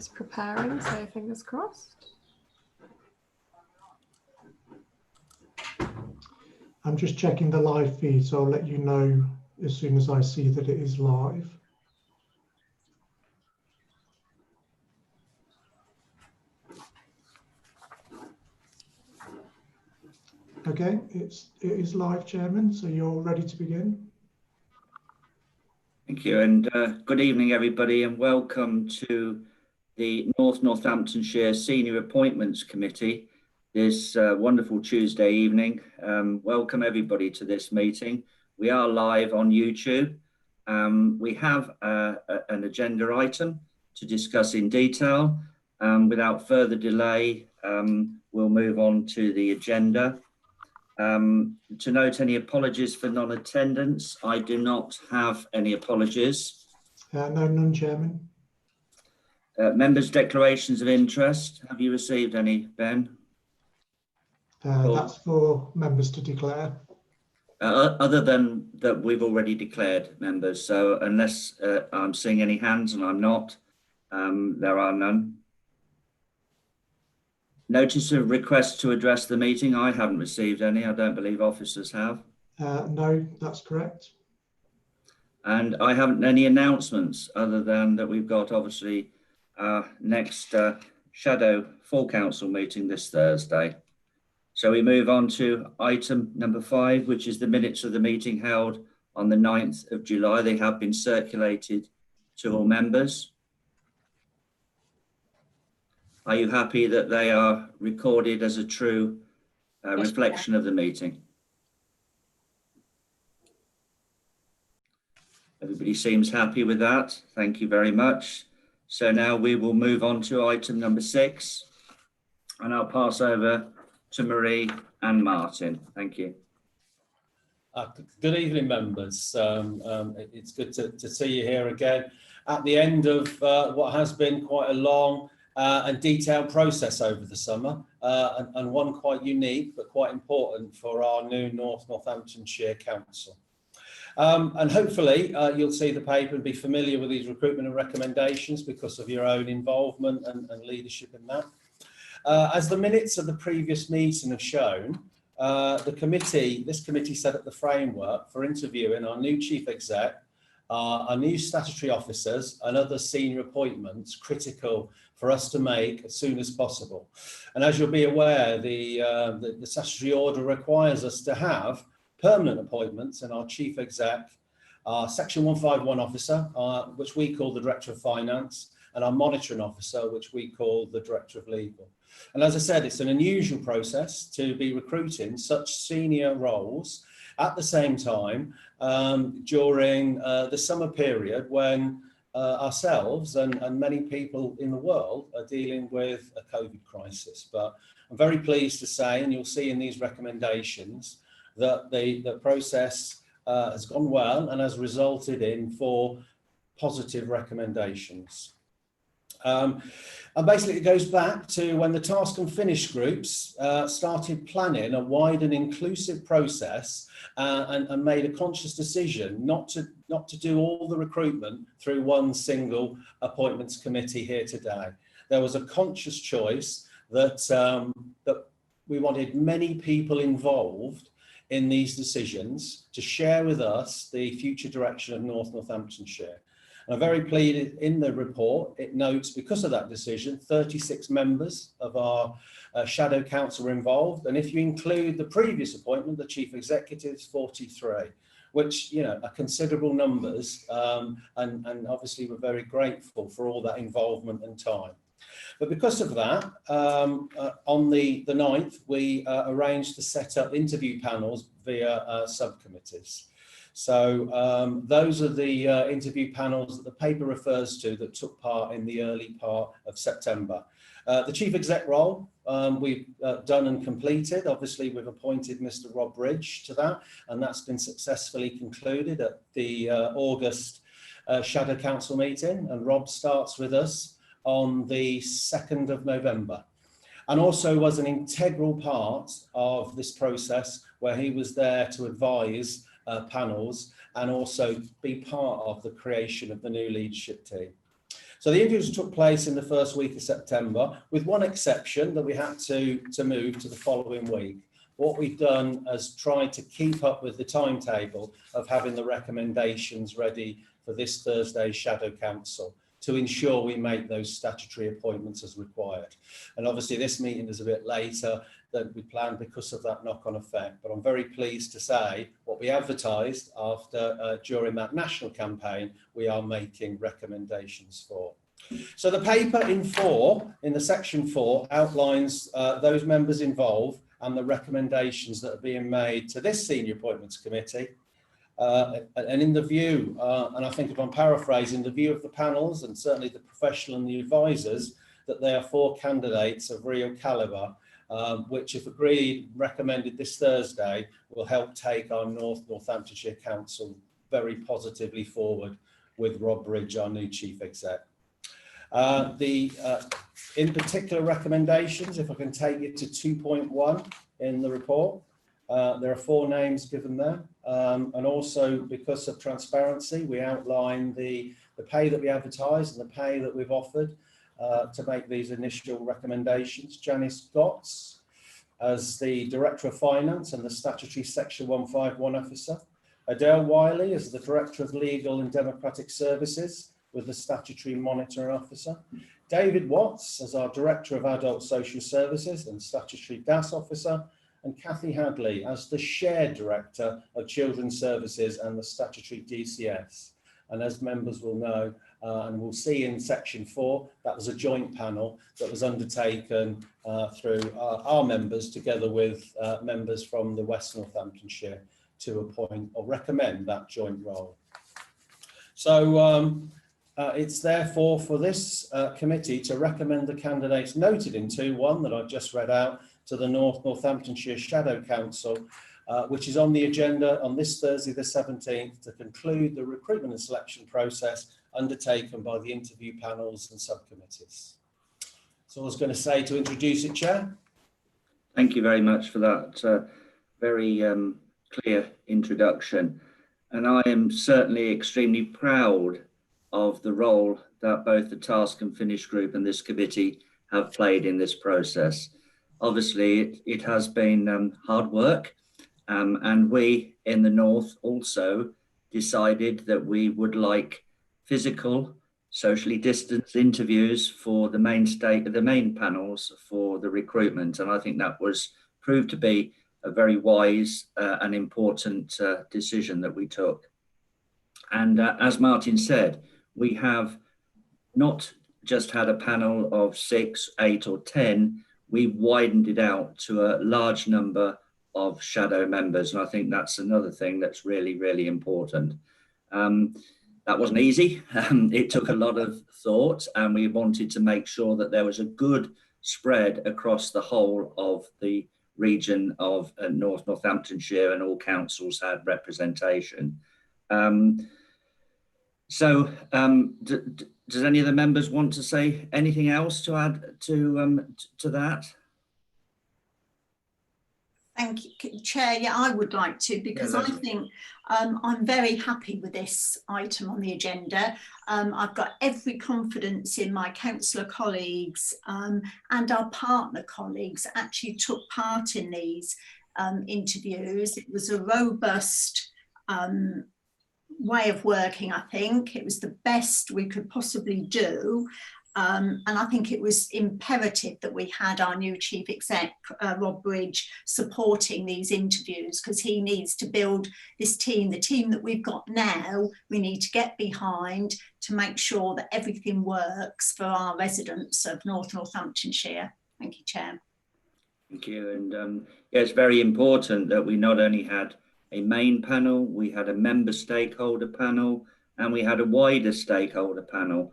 It's preparing, so fingers crossed. I'm just checking the live feed, so I'll let you know as soon as I see that it is live. Okay, it is live, Chairman, so you're ready to begin. Thank you, and good evening, everybody, and welcome to the Northamptonshire Senior Appointments Committee this wonderful Tuesday evening. Welcome everybody to this meeting. We are live on YouTube. We have an agenda item to discuss in detail. Without further delay, we'll move on to the agenda. To note any apologies for non-attendance, I do not have any apologies. No, none, Chairman. Members' declarations of interest, have you received any, Ben? That's for members to declare. Other than that, we've already declared members, so unless I'm seeing any hands, and I'm not, there are none. Notice of request to address the meeting, I haven't received any. I don't believe officers have. No, that's correct. And I haven't any announcements other than that we've got obviously our next shadow full council meeting this Thursday. So we move on to item number 5, which is the minutes of the meeting held on the 9th of July. They have been circulated to all members. Are you happy that they are recorded as a true reflection of the meeting? Everybody seems happy with that. Thank you very much. So now we will move on to item number 6, and I'll pass over to Marie and Martin. Thank you. Good evening, members. It's good to see you here again at the end of what has been quite a long and detailed process over the summer, and one quite unique but quite important for our new Northamptonshire Council. And hopefully you'll see the paper and be familiar with these recruitment and recommendations because of your own involvement and leadership in that. As the minutes of the previous meeting have shown, this committee set up the framework for interviewing our new chief exec, our new statutory officers and other senior appointments critical for us to make as soon as possible. And as you'll be aware, the statutory order requires us to have permanent appointments in our chief exec, our section 151 officer, which we call the director of finance, and our monitoring officer, which we call the director of legal. And as I said, it's an unusual process to be recruiting such senior roles at the same time during the summer period when ourselves and many people in the world are dealing with a COVID crisis. But I'm very pleased to say, and you'll see in these recommendations, that the process has gone well and has resulted in 4 positive recommendations. And basically it goes back to when the task and finish groups started planning a wide and inclusive process and made a conscious decision not to do all the recruitment through one single appointments committee here today. There was a conscious choice that we wanted many people involved in these decisions to share with us the future direction of Northamptonshire. And I'm very pleased in the report, it notes because of that decision, 36 members of our shadow council were involved. And if you include the previous appointment, the chief executives, 43, which, you know, are considerable numbers. And obviously we're very grateful for all that involvement and time. But because of that, on the 9th, we arranged to set up interview panels via subcommittees. So those are the interview panels that the paper refers to that took part in the early part of September. The chief exec role we've done and completed. Obviously, we've appointed Mr. Rob Bridge to that, and that's been successfully concluded at the August Shadow Council meeting. And Rob starts with us on the 2nd of November, and also was an integral part of this process where he was there to advise panels and also be part of the creation of the new leadership team. So the interviews took place in the first week of September, with one exception that we had to move to the following week. What we've done is tried to keep up with the timetable of having the recommendations ready for this Thursday's Shadow Council to ensure we make those statutory appointments as required. And obviously this meeting is a bit later than we planned because of that knock-on effect, but I'm very pleased to say what we advertised after during that national campaign, we are making recommendations for. So the paper in the section 4 outlines those members involved and the recommendations that are being made to this Senior Appointments Committee. And in the view, and I think if I'm paraphrasing, the view of the panels and certainly the professional and the advisors, that they are 4 candidates of real calibre, which if agreed, recommended this Thursday, will help take our Northamptonshire Council very positively forward with Rob Bridge, our new Chief Exec. In particular recommendations, if I can take you to 2.1 in the report, there are 4 names given there, and also because of transparency, we outline the pay that we advertised and the pay that we've offered to make these initial recommendations. Janice Gotts as the Director of Finance and the Statutory Section 151 Officer. Adele Wiley as the Director of Legal and Democratic Services with the Statutory Monitoring Officer. David Watts as our Director of Adult Social Services and Statutory DAS Officer. And Kathy Hadley as the Shared Director of Children's Services and the Statutory DCS. And as members will know, and we'll see in section 4, that was a joint panel that was undertaken through our members together with members from the West Northamptonshire to appoint or recommend that joint role. So it's therefore for this committee to recommend the candidates noted in 2.1 that I've just read out to the Northamptonshire Shadow Council, which is on the agenda on this Thursday the 17th to conclude the recruitment and selection process undertaken by the interview panels and subcommittees. So I was going to say to introduce it, Chair. Thank you very much for that very clear introduction. And I am certainly extremely proud of the role that both the Task and Finish Group and this committee have played in this process. Obviously, it has been hard work, and we in the North also decided that we would like physical, socially distanced interviews for the main panels for the recruitment, and I think that was proved to be a very wise and important decision that we took. And as Martin said, we have not just had a panel of 6, 8 or 10, we widened it out to a large number of shadow members. And I think that's another thing that's really, really important. That wasn't easy. It took a lot of thought, and we wanted to make sure that there was a good spread across the whole of the region of Northamptonshire, and all councils had representation. Does any of the members want to say anything else to add to that? Thank you, Chair. Yeah, I would like to, because I think I'm very happy with this item on the agenda. I've got every confidence in my councillor colleagues and our partner colleagues that actually took part in these interviews. It was a robust way of working, I think. It was the best we could possibly do. And I think it was imperative that we had our new Chief Exec, Rob Bridge, supporting these interviews, because he needs to build this team. The team that we've got now, we need to get behind to make sure that everything works for our residents of North Northamptonshire. Thank you, Chair. Thank you. And yeah, it's very important that we not only had a main panel, we had a member stakeholder panel, and we had a wider stakeholder panel.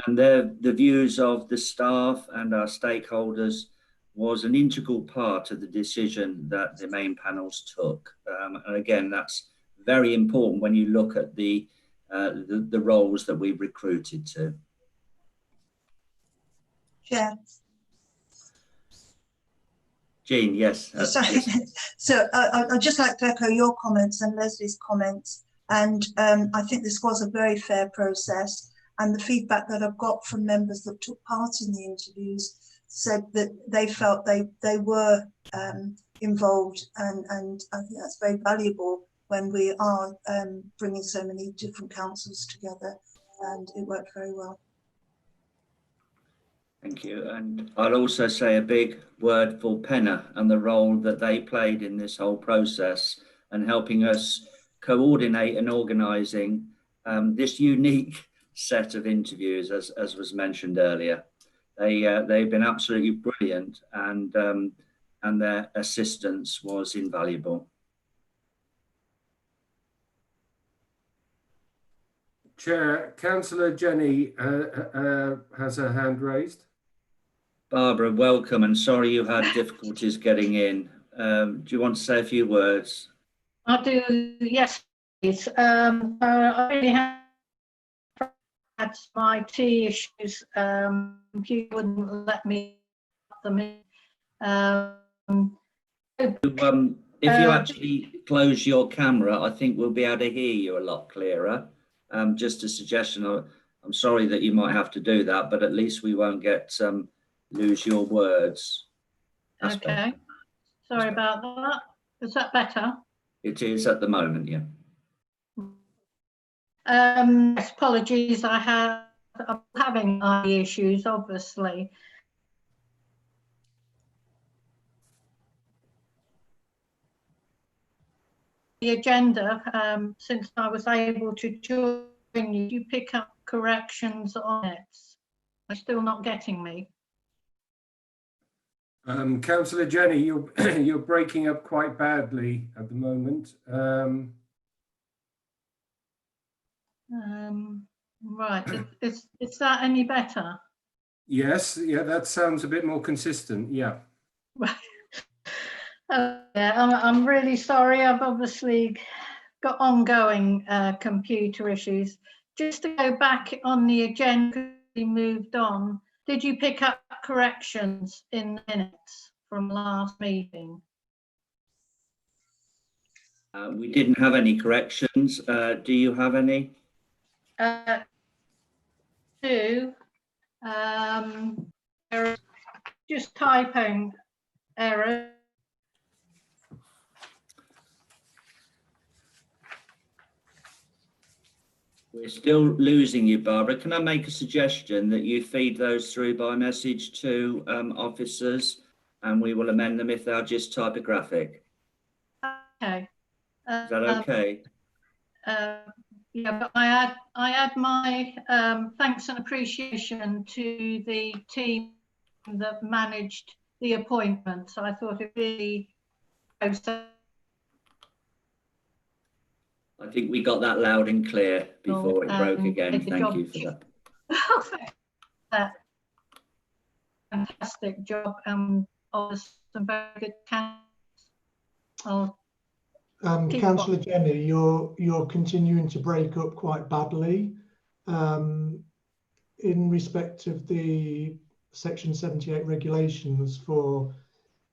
And the views of the staff and our stakeholders was an integral part of the decision that the main panels took. And again, that's very important when you look at the roles that we recruited to. Chair. Jean, yes. Sorry. Yes. So I'd just like to echo your comments and Leslie's comments. And I think this was a very fair process. And the feedback that I've got from members that took part in the interviews said that they felt they were involved, and I think that's very valuable when we are bringing so many different councils together, and it worked very well. Thank you. And I'll also say a big word for Penna and the role that they played in this whole process and helping us coordinate and organising this unique set of interviews, as was mentioned earlier. They've been absolutely brilliant, and their assistance was invaluable. Chair, Councillor Jenny has her hand raised. Barbara, welcome, and sorry you had difficulties getting in. Do you want to say a few words? I do, yes, please. I really had my tea issues. You wouldn't let me put them in. If you actually close your camera, I think we'll be able to hear you a lot clearer. Just a suggestion. I'm sorry that you might have to do that, but at least we won't get lose your words. That's okay. better. Sorry about that. Is that better? It is at the moment, yeah. Yes, apologies. I'm having eye issues, obviously. The agenda, since I was able to join you pick up corrections on it? Are you still not getting me? Councillor Jenny, you're breaking up quite badly at the moment. Right, is that any better? Yes, yeah, that sounds a bit more consistent, yeah. Right. I'm really sorry. I've obviously got ongoing computer issues. Just to go back on the agenda, we moved on. Did you pick up corrections in the minutes from last meeting? We didn't have any corrections. Do you have any? Just typing error. We're still losing you, Barbara. Can I make a suggestion that you feed those through by message to officers, and we will amend them if they are just typographic? Okay. Is that okay? Yeah, but I add my thanks and appreciation to the team that managed the appointment. So I thought it'd be. I think we got that loud and clear before it broke again. Thank you for that. Fantastic job, some very good candidates. Councillor Jenny, you're continuing to break up quite badly. In respect of the Section 78 regulations for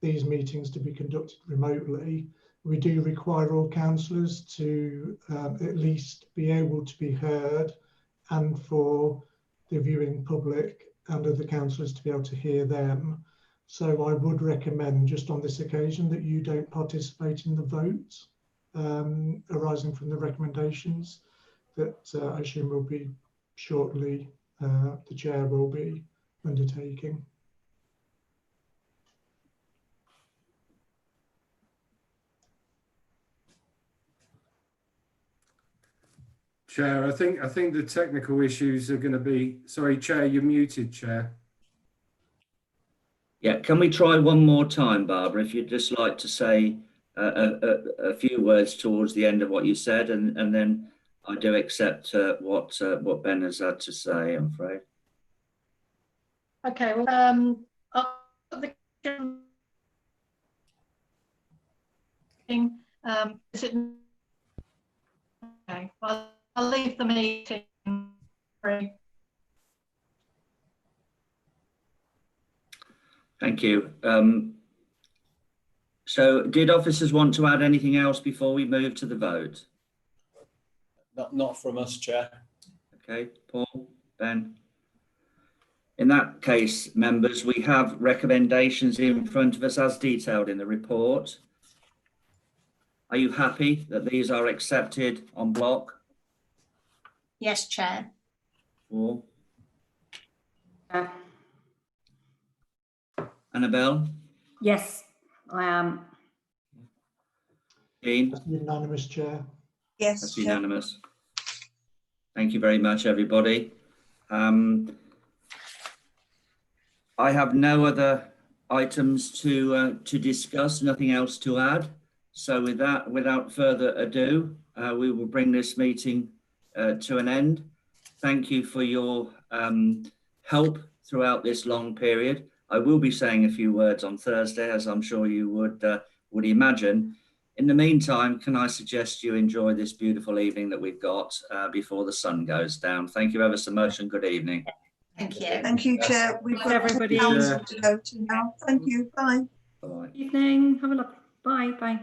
these meetings to be conducted remotely, we do require all councillors to at least be able to be heard, and for the viewing public and other councillors to be able to hear them. So I would recommend, just on this occasion, that you don't participate in the vote arising from the recommendations that I assume will be shortly the chair will be undertaking. Chair, I think the technical issues are going to be. Sorry, Chair, you're muted, Chair. Yeah, can we try one more time, Barbara? If you'd just like to say a few words towards the end of what you said, and then I do accept what Ben has had to say, I'm afraid. Okay, well, is it? Okay, well, I'll leave the meeting. Sorry. Thank you. So did officers want to add anything else before we move to the vote? Not from us, Chair. Okay, Paul, Ben? In that case, members, we have recommendations in front of us as detailed in the report. Are you happy that these are accepted en bloc? Yes, Chair. Or Annabelle? Yes, I am. Dean? That's unanimous, Chair. Yes, That's Chair. unanimous. Thank you very much, everybody. I have no other items to discuss, nothing else to add. So with that, without further ado, we will bring this meeting to an end. Thank you for your help throughout this long period. I will be saying a few words on Thursday, as I'm sure you would imagine. In the meantime, can I suggest you enjoy this beautiful evening that we've got before the sun goes down? Thank you ever so much and good evening. Thank you. Thank you, Chair. We've got Everybody. council to go to now. Thank you. Bye. Bye. Evening. Have a look. Bye. Bye.